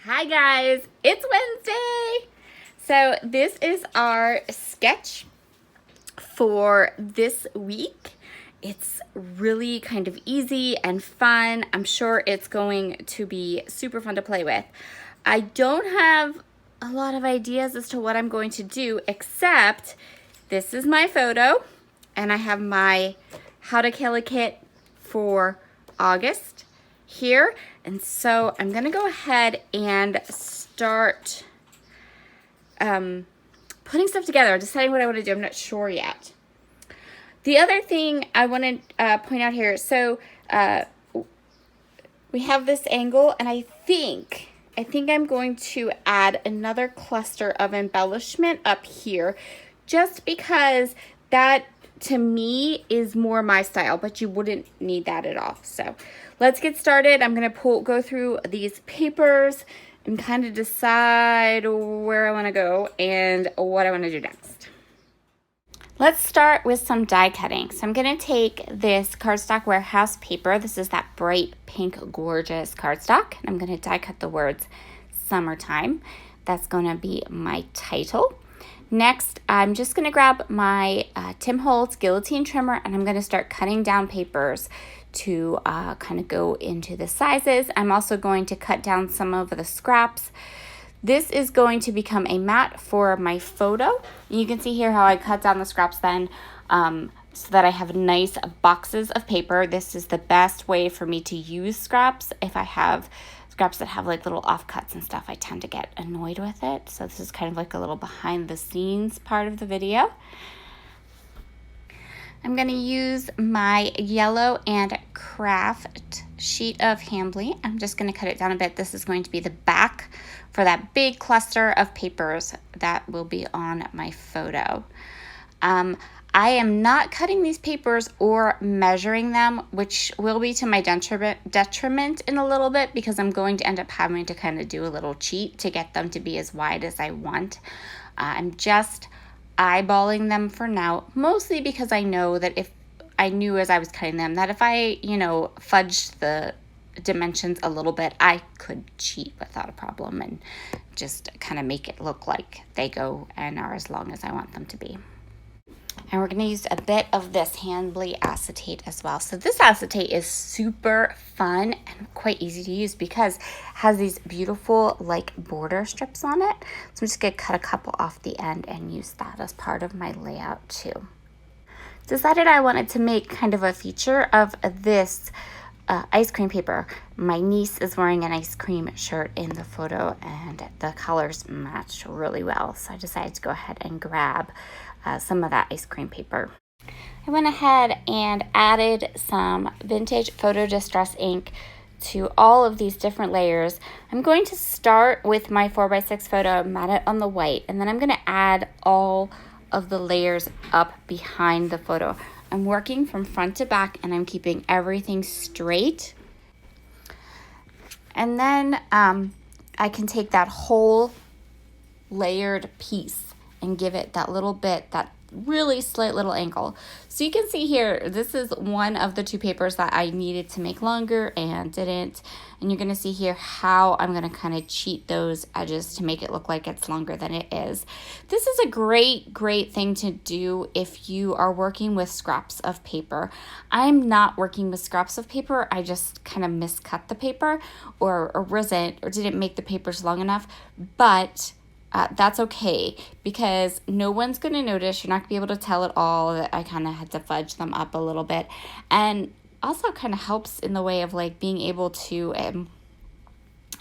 Hi guys, it's Wednesday. So this is our sketch for this week. It's really kind of easy and fun. I'm sure it's going to be super fun to play with. I don't have a lot of ideas as to what I'm going to do, except this is my photo and I have my How to Kill a Kit for August here. And so I'm gonna go ahead and start putting stuff together, deciding what I want to do. I'm not sure yet. The other thing I want to point out here, so we have this angle, and I think I'm going to add another cluster of embellishment up here, just because that to me is more my style, but you wouldn't need that at all. So let's get started. I'm gonna go through these papers and kind of decide where I want to go and what I want to do next. Let's start with some die cutting. So I'm going to take this cardstock warehouse paper. This is that bright pink gorgeous cardstock. And I'm going to die cut the words summertime. That's going to be my title. Next, I'm just going to grab my Tim Holtz guillotine trimmer, and I'm going to start cutting down papers to kind of go into the sizes. I'm also going to cut down some of the scraps. This is going to become a mat for my photo. You can see here how I cut down the scraps then so that I have nice boxes of paper. This is the best way for me to use scraps. If I have scraps that have like little offcuts and stuff, I tend to get annoyed with it. So this is kind of like a little behind the scenes part of the video. I'm going to use my yellow and craft sheet of Hambly. I'm just going to cut it down a bit. This is going to be the back for that big cluster of papers that will be on my photo. I am not cutting these papers or measuring them, which will be to my detriment in a little bit, because I'm going to end up having to kind of do a little cheat to get them to be as wide as I want. I'm just eyeballing them for now, mostly because I know that if I knew as I was cutting them that if I, fudged the dimensions a little bit, I could cheat without a problem and just kind of make it look like they go and are as long as I want them to be. And we're going to use a bit of this Hambly acetate as well. So this acetate is super fun and quite easy to use because it has these beautiful like border strips on it. So I'm just going to cut a couple off the end and use that as part of my layout too. Decided I wanted to make kind of a feature of this ice cream paper. My niece is wearing an ice cream shirt in the photo and the colors match really well. So I decided to go ahead and grab some of that ice cream paper. I went ahead and added some vintage photo distress ink to all of these different layers. I'm going to start with my 4x6 photo, mat it on the white, and then I'm going to add all of the layers up behind the photo. I'm working from front to back and I'm keeping everything straight. And then I can take that whole layered piece and give it that little bit, that really slight little angle. So you can see here, this is one of the two papers that I needed to make longer and didn't. And you're gonna see here how I'm gonna kind of cheat those edges to make it look like it's longer than it is. This is a great thing to do if you are working with scraps of paper. I'm not working with scraps of paper. I just kind of miscut the paper or didn't make the papers long enough, but that's okay because no one's going to notice. You're not going to be able to tell at all that I kind of had to fudge them up a little bit. And also kind of helps in the way of like being able to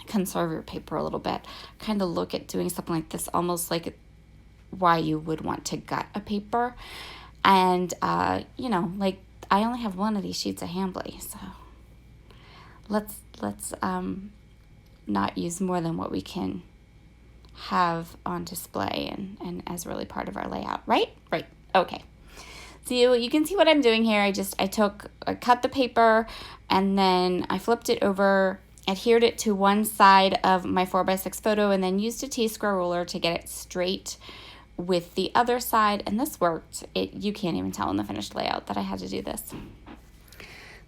conserve your paper a little bit. Kind of look at doing something like this almost like why you would want to gut a paper. And, like I only have one of these sheets of Hambly. So let's not use more than what we can have on display and as really part of our layout, right? Okay. So you can see what I'm doing here. I cut the paper and then I flipped it over, adhered it to one side of my 4x6 photo, and then used a T-square ruler to get it straight with the other side, and this worked. You can't even tell in the finished layout that I had to do this.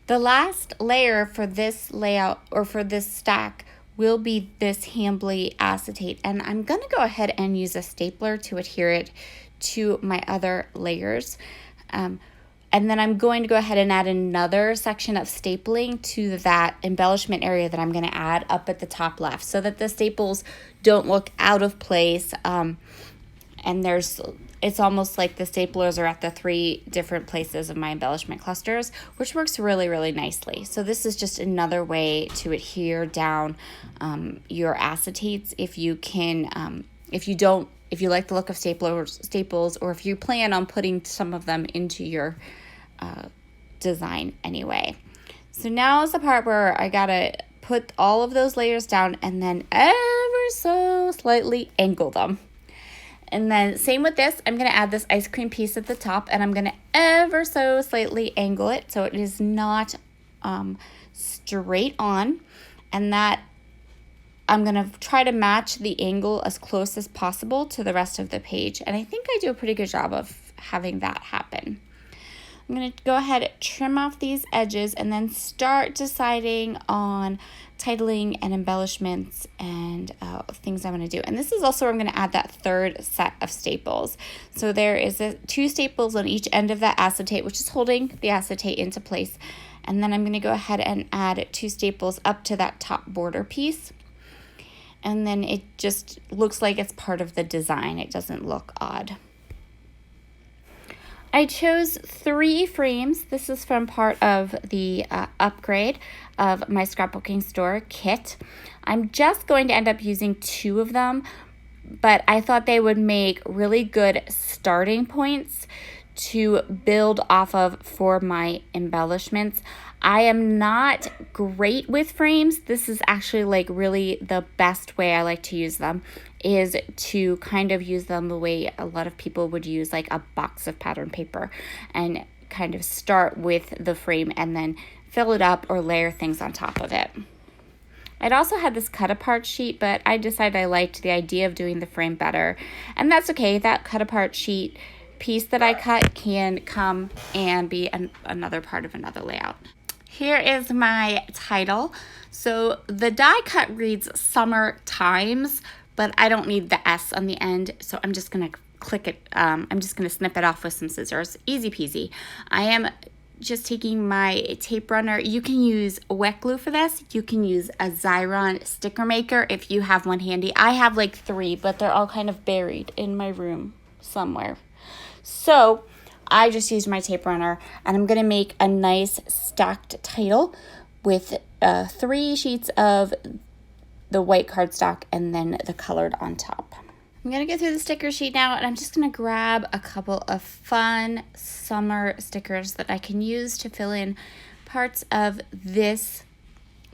The last layer for this layout or for this stack will be this Hambly acetate, and I'm going to go ahead and use a stapler to adhere it to my other layers. And then I'm going to go ahead and add another section of stapling to that embellishment area that I'm going to add up at the top left, so that the staples don't look out of place. And it's almost like the staplers are at the 3 different places of my embellishment clusters, which works really, really nicely. So this is just another way to adhere down your acetates if you can, if you like the look of staples, or if you plan on putting some of them into your design anyway. So now is the part where I gotta put all of those layers down and then ever so slightly angle them. And then same with this, I'm going to add this ice cream piece at the top, and I'm going to ever so slightly angle it so it is not straight on, and that I'm going to try to match the angle as close as possible to the rest of the page. And I think I do a pretty good job of having that happen. I'm going to go ahead and trim off these edges and then start deciding on titling and embellishments and things I'm going to do. And this is also where I'm going to add that 3rd set of staples. So there is 2 staples on each end of that acetate, which is holding the acetate into place. And then I'm going to go ahead and add 2 staples up to that top border piece. And then it just looks like it's part of the design. It doesn't look odd. I chose 3 frames. This is from part of the upgrade of my scrapbooking store kit. I'm just going to end up using 2 of them, but I thought they would make really good starting points to build off of for my embellishments. I am not great with frames. This is actually like really the best way I like to use them, is to kind of use them the way a lot of people would use like a box of pattern paper, and kind of start with the frame and then fill it up or layer things on top of it. I'd also had this cut apart sheet, but I decided I liked the idea of doing the frame better, and that's okay. That cut apart sheet piece that I cut can come and be another part of another layout. Here is my title. So the die cut reads Summer Times, but I don't need the S on the end, so I'm just gonna click it. I'm just gonna snip it off with some scissors. Easy peasy. I am just taking my tape runner. You can use wet glue for this. You can use a Xyron sticker maker if you have one handy. I have like 3, but they're all kind of buried in my room somewhere. So I just used my tape runner, and I'm going to make a nice stacked title with 3 sheets of the white cardstock and then the colored on top. I'm going to go through the sticker sheet now, and I'm just going to grab a couple of fun summer stickers that I can use to fill in parts of this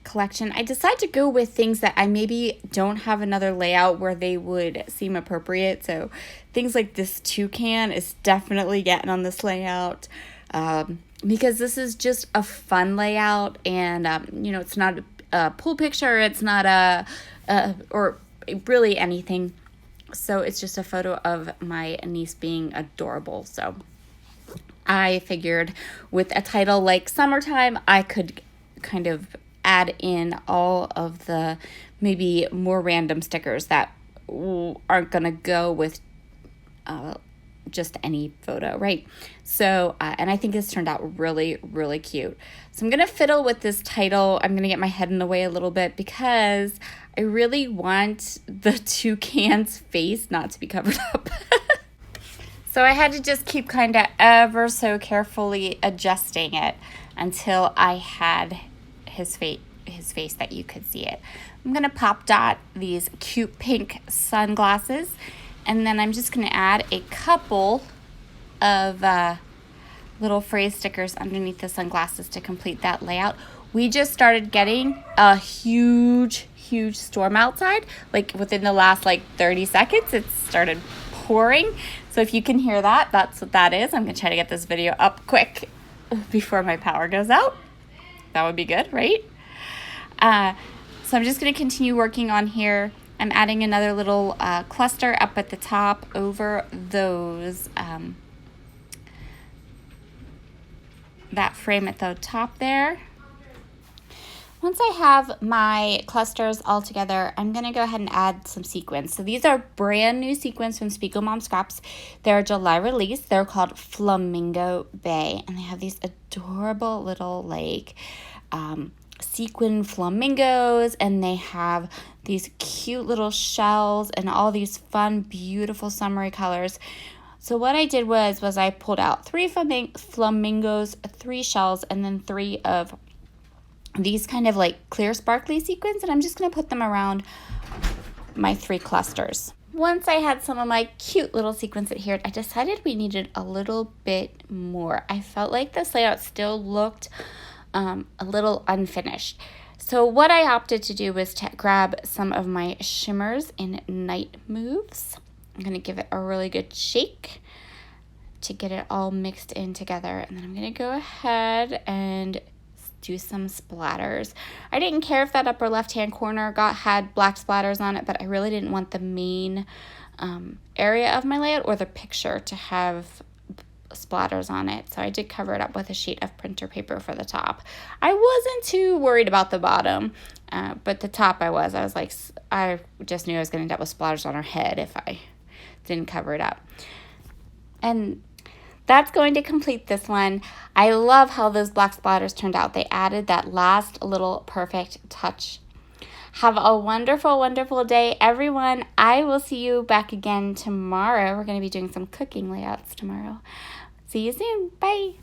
collection. I decided to go with things that I maybe don't have another layout where they would seem appropriate. So things like this toucan is definitely getting on this layout because this is just a fun layout, and it's not a pool picture, it's not or really anything. So it's just a photo of my niece being adorable. So I figured with a title like Summertime, I could kind of add in all of the maybe more random stickers that aren't going to go with just any photo, right? So, and I think this turned out really, really cute. So I'm going to fiddle with this title. I'm going to get my head in the way a little bit because I really want the toucan's face not to be covered up. So I had to just keep kind of ever so carefully adjusting it until I had his face that you could see it. I'm going to pop dot these cute pink sunglasses, and then I'm just going to add a couple of little phrase stickers underneath the sunglasses to complete that layout. We just started getting a huge storm outside. Like within the last 30 seconds, it started pouring. So if you can hear that, that's what that is. I'm going to try to get this video up quick before my power goes out. That would be good, right? So I'm just going to continue working on here. I'm adding another little cluster up at the top over those, that frame at the top there. Once I have my clusters all together, I'm going to go ahead and add some sequins. So these are brand new sequins from Spiegel Mom Scraps. They're a July release. They're called Flamingo Bay, and they have these adorable little like sequin flamingos, and they have these cute little shells and all these fun, beautiful summery colors. So what I did was I pulled out 3 flamingos, 3 shells, and then 3 of these kind of like clear sparkly sequins, and I'm just going to put them around my 3 clusters. Once I had some of my cute little sequins adhered, I decided we needed a little bit more. I felt like this layout still looked a little unfinished. So what I opted to do was to grab some of my shimmers in Night Moves. I'm going to give it a really good shake to get it all mixed in together, and then I'm going to go ahead and do some splatters. I didn't care if that upper left-hand corner had black splatters on it, but I really didn't want the main area of my layout or the picture to have splatters on it, so I did cover it up with a sheet of printer paper for the top. I wasn't too worried about the bottom, but the top I was like, I just knew I was going to end up with splatters on her head if I didn't cover it up. And that's going to complete this one. I love how those black splatters turned out. They added that last little perfect touch. Have a wonderful, wonderful day, everyone. I will see you back again tomorrow. We're going to be doing some cooking layouts tomorrow. See you soon. Bye.